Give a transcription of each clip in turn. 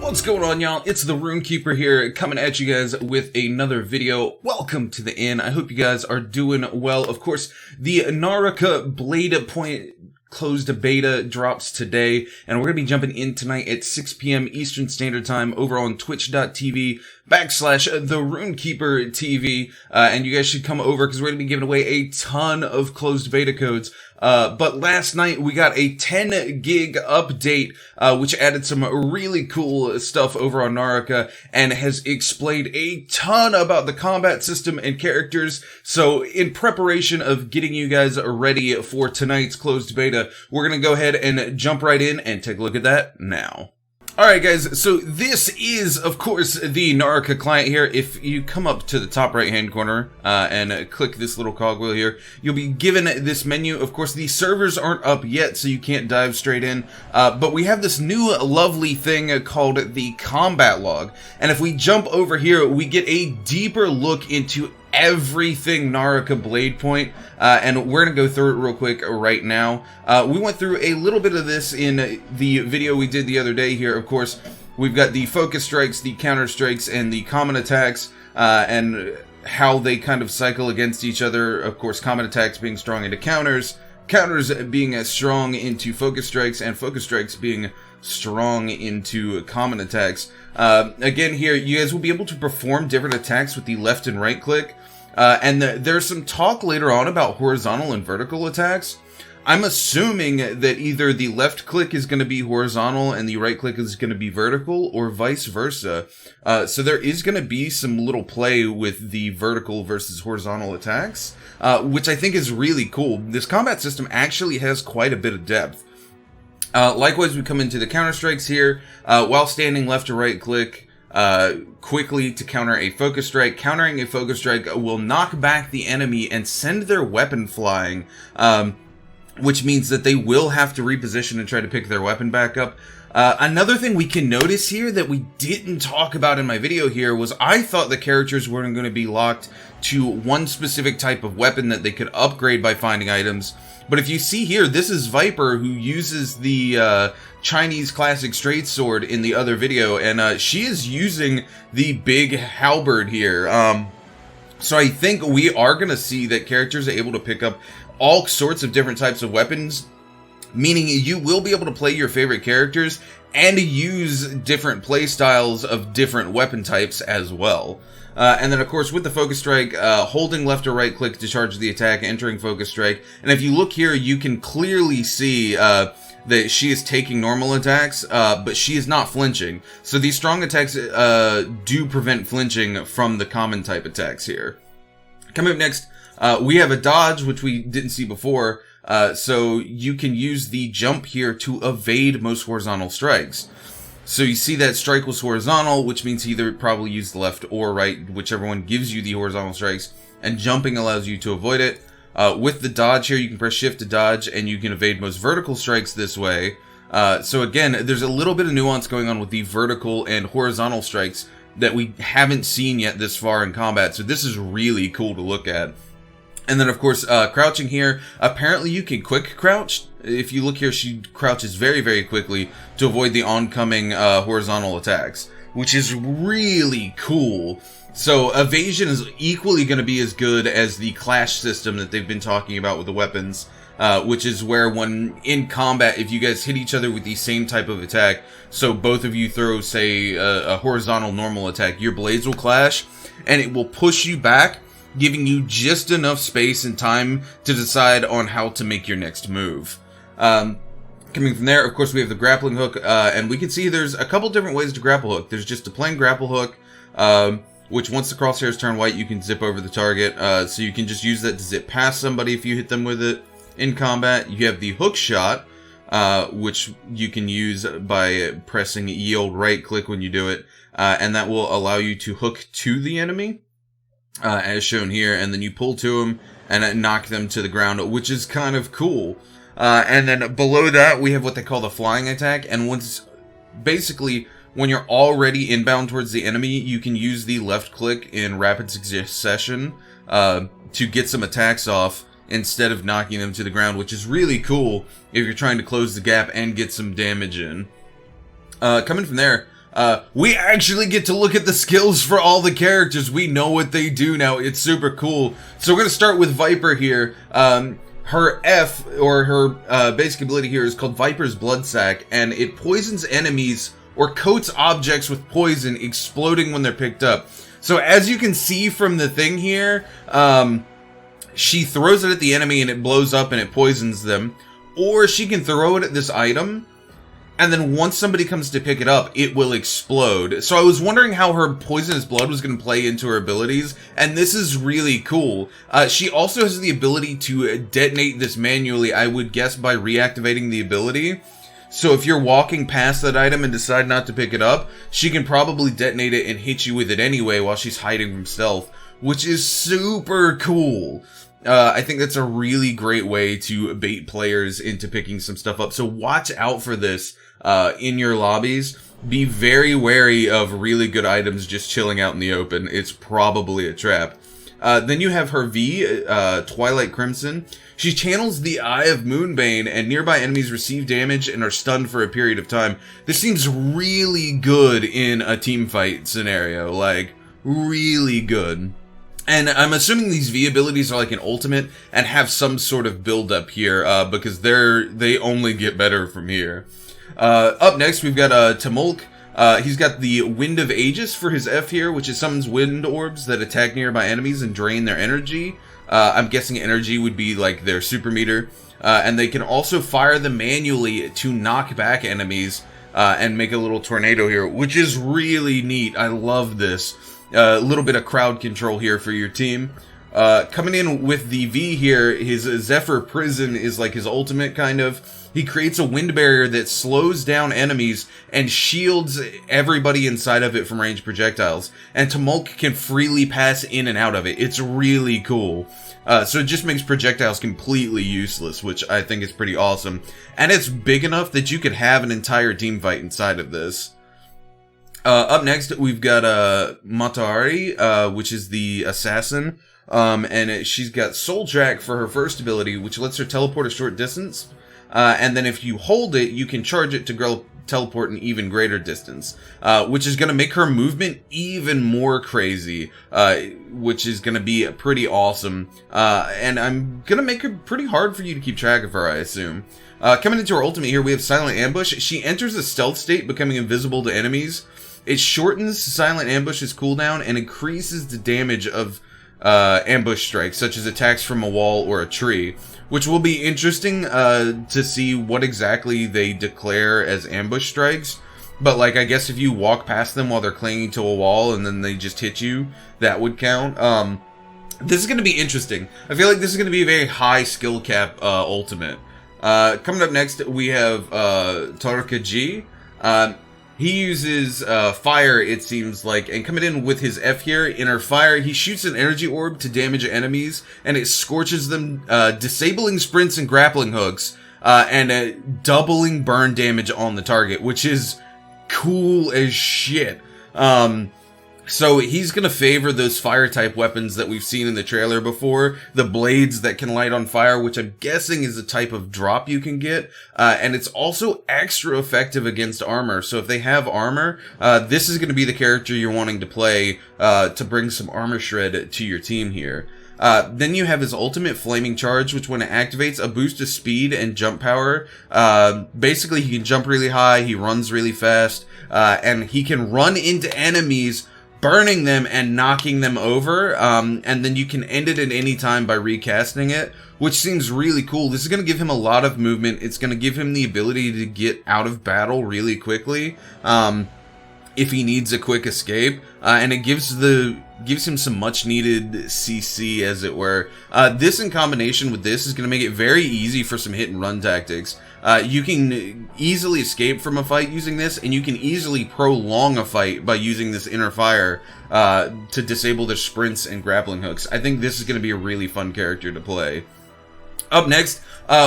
What's going on, y'all? It's the Runekeeper here, coming at you guys with another video. Welcome to the inn. I hope you guys are doing well. Of course, the Naraka Bladepoint closed beta drops today, and we're going to be jumping in tonight at 6 p.m. Eastern Standard Time over on twitch.tv/the Runekeeper TV, and you guys should come over because we're going to be giving away a ton of closed beta codes. But last night we got a 10 gig update, which added some really cool stuff over on Naraka and has explained a ton about the combat system and characters. So in preparation of getting you guys ready for tonight's closed beta, we're going to go ahead and jump right in and take a look at that now. Alright guys, so this is, of course, the Naraka client here. If you come up to the top right hand corner and click this little cogwheel here, you'll be given this menu. Of course, the servers aren't up yet, so you can't dive straight in, but we have this new lovely thing called the combat log. And if we jump over here, we get a deeper look into everything Naraka Bladepoint, and we're gonna go through it real quick right now. We went through a little bit of this in the video we did the other day here. Of course, we've got the focus strikes, the counter strikes, and the common attacks, and how they kind of cycle against each other. Of course, common attacks being strong into counters, counters being strong into focus strikes, and focus strikes being strong into common attacks. Again here, you guys will be able to perform different attacks with the left and right click. And there's some talk later on about horizontal and vertical attacks. I'm assuming that either the left click is going to be horizontal and the right click is going to be vertical, or vice versa. So there is going to be some little play with the vertical versus horizontal attacks, which I think is really cool. This combat system actually has quite a bit of depth. Likewise, we come into the counter strikes here. While standing left or right click quickly to counter a focus strike. Countering a focus strike will knock back the enemy and send their weapon flying, which means that they will have to reposition and try to pick their weapon back up. Another thing we can notice here that we didn't talk about in my video here was I thought the characters weren't going to be locked to one specific type of weapon that they could upgrade by finding items. But if you see here, this is Viper, who uses the Chinese classic straight sword in the other video, and she is using the big halberd here. So I think we are going to see that characters are able to pick up all sorts of different types of weapons, meaning you will be able to play your favorite characters and use different play styles of different weapon types as well. And then, of course, with the focus strike, holding left or right click to charge the attack, entering focus strike. And if you look here, you can clearly see that she is taking normal attacks, but she is not flinching. So these strong attacks do prevent flinching from the common type attacks here. Coming up next, we have a dodge, which we didn't see before. So you can use the jump here to evade most horizontal strikes. So you see that strike was horizontal, which means either probably use the left or right, whichever one gives you the horizontal strikes, and jumping allows you to avoid it. With the dodge here, you can press shift to dodge, and you can evade most vertical strikes this way. So again, there's a little bit of nuance going on with the vertical and horizontal strikes that we haven't seen yet this far in combat, so this is really cool to look at. And then, of course, crouching here, apparently you can quick crouch. If you look here, she crouches very, very quickly to avoid the oncoming horizontal attacks, which is really cool. So evasion is equally going to be as good as the clash system that they've been talking about with the weapons, which is where when in combat, if you guys hit each other with the same type of attack, so both of you throw, say, a horizontal normal attack, your blades will clash, and it will push you back, giving you just enough space and time to decide on how to make your next move. Coming from there, of course, we have the grappling hook, and we can see there's a couple different ways to grapple hook. There's just a plain grapple hook, which once the crosshairs turn white, you can zip over the target, so you can just use that to zip past somebody if you hit them with it in combat. You have the hook shot, which you can use by pressing yield right click when you do it, and that will allow you to hook to the enemy. As shown here, and then you pull to them and knock them to the ground, which is kind of cool. And then below that, we have what they call the flying attack, and basically, when you're already inbound towards the enemy, you can use the left click in rapid succession to get some attacks off instead of knocking them to the ground, which is really cool if you're trying to close the gap and get some damage in. Coming from there, We actually get to look at the skills for all the characters. We know what they do now. It's super cool. So we're going to start with Viper here. Her F, or her basic ability here, is called Viper's Blood Sac, and it poisons enemies or coats objects with poison, exploding when they're picked up. So as you can see from the thing here, she throws it at the enemy and it blows up and it poisons them. Or she can throw it at this item, and then once somebody comes to pick it up, it will explode. So I was wondering how her poisonous blood was going to play into her abilities, and this is really cool. She also has the ability to detonate this manually, I would guess by reactivating the ability. So if you're walking past that item and decide not to pick it up, she can probably detonate it and hit you with it anyway while she's hiding from stealth, which is super cool. I think that's a really great way to bait players into picking some stuff up. So watch out for this in your lobbies. Be very wary of really good items just chilling out in the open. It's probably a trap. Then you have her V, Twilight Crimson. She channels the Eye of Moonbane, and nearby enemies receive damage and are stunned for a period of time. This seems really good in a team fight scenario, like, really good. And I'm assuming these V abilities are like an ultimate and have some sort of build up here, because they only get better from here. Up next, we've got Tamulk. He's got the Wind of Aegis for his F here, which is summons wind orbs that attack nearby enemies and drain their energy. I'm guessing energy would be like their super meter. And they can also fire them manually to knock back enemies and make a little tornado here, which is really neat. I love this. A little bit of crowd control here for your team. Coming in with the V here, his Zephyr Prison is like his ultimate, kind of. He creates a wind barrier that slows down enemies and shields everybody inside of it from ranged projectiles. And Tamulk can freely pass in and out of it. It's really cool. So it just makes projectiles completely useless, which I think is pretty awesome. And it's big enough that you could have an entire team fight inside of this. Up next, we've got Matahari, which is the assassin. And she's got Soul Track for her first ability, which lets her teleport a short distance. And then if you hold it, you can charge it to teleport an even greater distance, which is going to make her movement even more crazy, which is going to be pretty awesome. And I'm going to make it pretty hard for you to keep track of her, I assume. Coming into her ultimate here, we have Silent Ambush. She enters a stealth state, becoming invisible to enemies. It shortens Silent Ambush's cooldown and increases the damage of ambush strikes, such as attacks from a wall or a tree, which will be interesting to see what exactly they declare as ambush strikes. But like, I guess if you walk past them while they're clinging to a wall and then they just hit you, that would count. This is going to be interesting. I feel like this is going to be a very high skill cap ultimate. Coming up next, we have Tarka G. He uses fire, it seems like, and coming in with his F here, in her fire, he shoots an energy orb to damage enemies, and it scorches them, disabling sprints and grappling hooks, and doubling burn damage on the target, which is cool as shit. So he's going to favor those fire-type weapons that we've seen in the trailer before. The blades that can light on fire, which I'm guessing is a type of drop you can get. And it's also extra effective against armor. So if they have armor, this is going to be the character you're wanting to play to bring some armor shred to your team here. Then you have his ultimate Flaming Charge, which when it activates, a boost of speed and jump power. Basically, he can jump really high, he runs really fast, and he can run into enemies, burning them and knocking them over, and then you can end it at any time by recasting it, which seems really cool. This is going to give him a lot of movement. It's going to give him the ability to get out of battle really quickly, if he needs a quick escape, and it gives him some much needed CC, as it were. This in combination with this is going to make it very easy for some hit and run tactics. You can easily escape from a fight using this, and you can easily prolong a fight by using this inner fire to disable their sprints and grappling hooks. I think this is going to be a really fun character to play. Up next,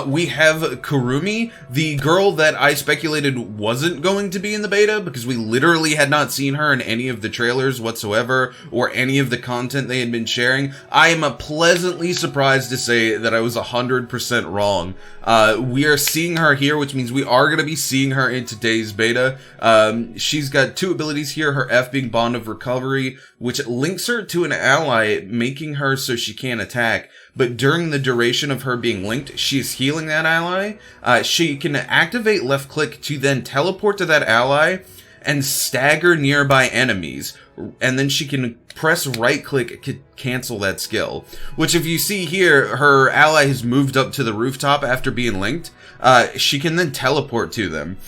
we have Kurumi, the girl that I speculated wasn't going to be in the beta because we literally had not seen her in any of the trailers whatsoever or any of the content they had been sharing. I am pleasantly surprised to say that I was 100% wrong. We are seeing her here, which means we are going to be seeing her in today's beta. She's got two abilities here, her F being Bond of Recovery, which links her to an ally, making her so she can't attack. But during the duration of her being linked, she is healing that ally. She can activate left click to then teleport to that ally and stagger nearby enemies. And then she can press right click to cancel that skill. Which if you see here, her ally has moved up to the rooftop after being linked. She can then teleport to them,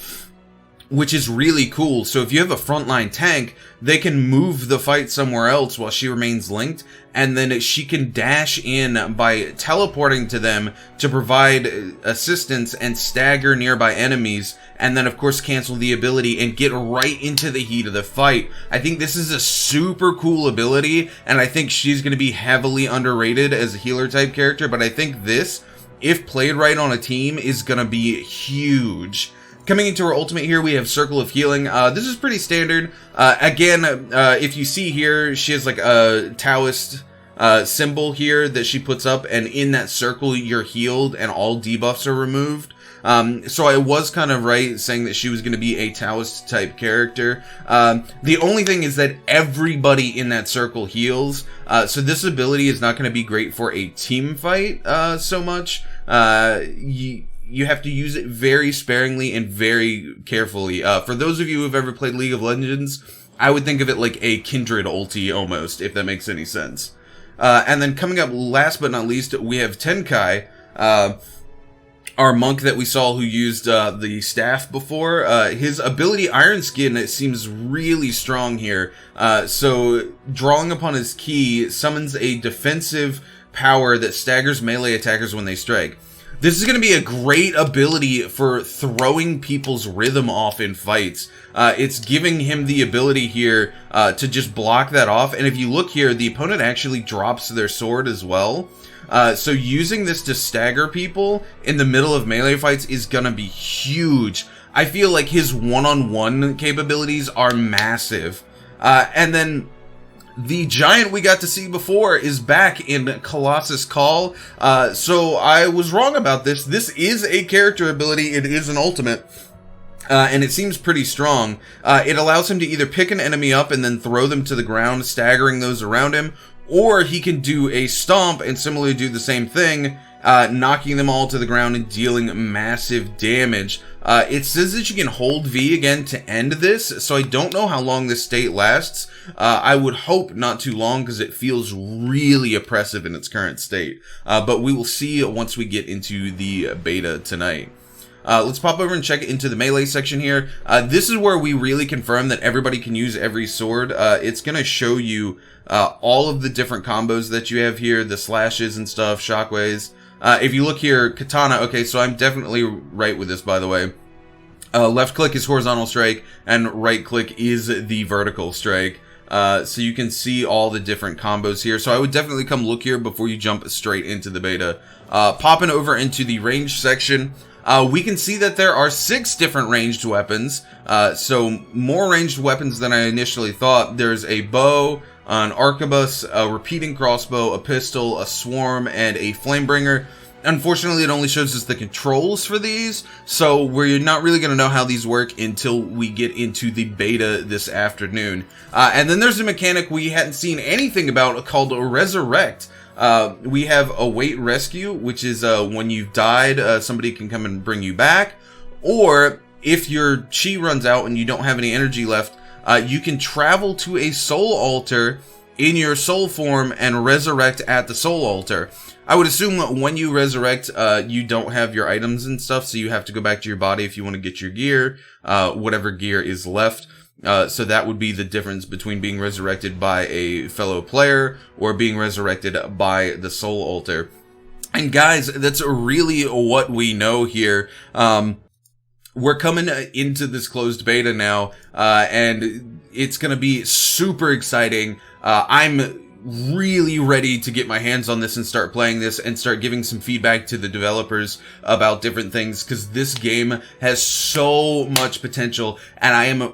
which is really cool. So if you have a frontline tank, they can move the fight somewhere else while she remains linked, and then she can dash in by teleporting to them to provide assistance and stagger nearby enemies, and then of course cancel the ability and get right into the heat of the fight. I think this is a super cool ability, and I think she's going to be heavily underrated as a healer type character, but I think this, if played right on a team, is going to be huge. Coming into her ultimate here, we have Circle of Healing. This is pretty standard. Again, if you see here, she has like a Taoist symbol here that she puts up, and in that circle, you're healed and all debuffs are removed. So I was kind of right saying that she was going to be a Taoist type character. The only thing is that everybody in that circle heals. So this ability is not going to be great for a team fight so much. You have to use it very sparingly and very carefully. For those of you who have ever played League of Legends, I would think of it like a Kindred ulti almost, if that makes any sense. And then coming up last but not least, we have Tenkai, our monk that we saw who used the staff before. His ability Iron Skin, it seems really strong here. So drawing upon his key summons a defensive power that staggers melee attackers when they strike. This is going to be a great ability for throwing people's rhythm off in fights. It's giving him the ability here to just block that off. And if you look here, the opponent actually drops their sword as well. So using this to stagger people in the middle of melee fights is going to be huge. I feel like his one-on-one capabilities are massive. And then the giant we got to see before is back in Colossus Call. So I was wrong about this. This is a character ability. It is an ultimate. And it seems pretty strong. It allows him to either pick an enemy up and then throw them to the ground, staggering those around him, or he can do a stomp and similarly do the same thing, knocking them all to the ground and dealing massive damage. It says that you can hold V again to end this, so I don't know how long this state lasts. I would hope not too long because it feels really oppressive in its current state. But we will see once we get into the beta tonight. Let's pop over and check into the melee section here. This is where we really confirm that everybody can use every sword. It's going to show you all of the different combos that you have here, the slashes and stuff, shockwaves. If you look here, katana, okay, so I'm definitely right with this, by the way. Left click is horizontal strike, and right click is the vertical strike. So you can see all the different combos here. So I would definitely come look here before you jump straight into the beta. Popping over into the range section, we can see that there are 6 different ranged weapons. So more ranged weapons than I initially thought. There's a bow, an arquebus, a repeating crossbow, a pistol, a swarm, and a flamebringer. Unfortunately, it only shows us the controls for these, so we're not really going to know how these work until we get into the beta this afternoon. And then there's a mechanic we hadn't seen anything about called Resurrect. We have Await Rescue, which is when you've died, somebody can come and bring you back. Or if your chi runs out and you don't have any energy left, you can travel to a soul altar in your soul form and resurrect at the soul altar. I would assume that when you resurrect, you don't have your items and stuff, so you have to go back to your body if you want to get your gear, whatever gear is left. So that would be the difference between being resurrected by a fellow player or being resurrected by the soul altar. And guys, that's really what we know here. We're coming into this closed beta now, and it's going to be super exciting. I'm really ready to get my hands on this and start playing this and start giving some feedback to the developers about different things, because this game has so much potential and I am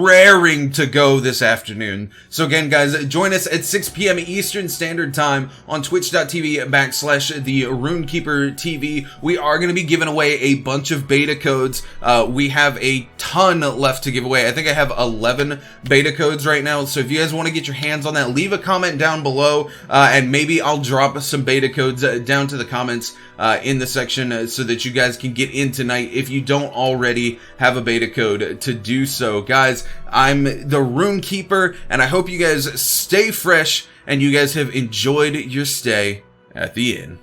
raring to go this afternoon. So again, guys, join us at 6 p.m. Eastern Standard Time on twitch.tv/the RuneKeeper TV. We are going to be giving away a bunch of beta codes. We have a ton left to give away. I think I have 11 beta codes right now. So if you guys want to get your hands on that, leave a comment down below, and maybe I'll drop some beta codes down to the comments in the section so that you guys can get in tonight if you don't already have a beta code to do so. Guys, I'm the RuneKeeper, and I hope you guys stay fresh and you guys have enjoyed your stay at the inn.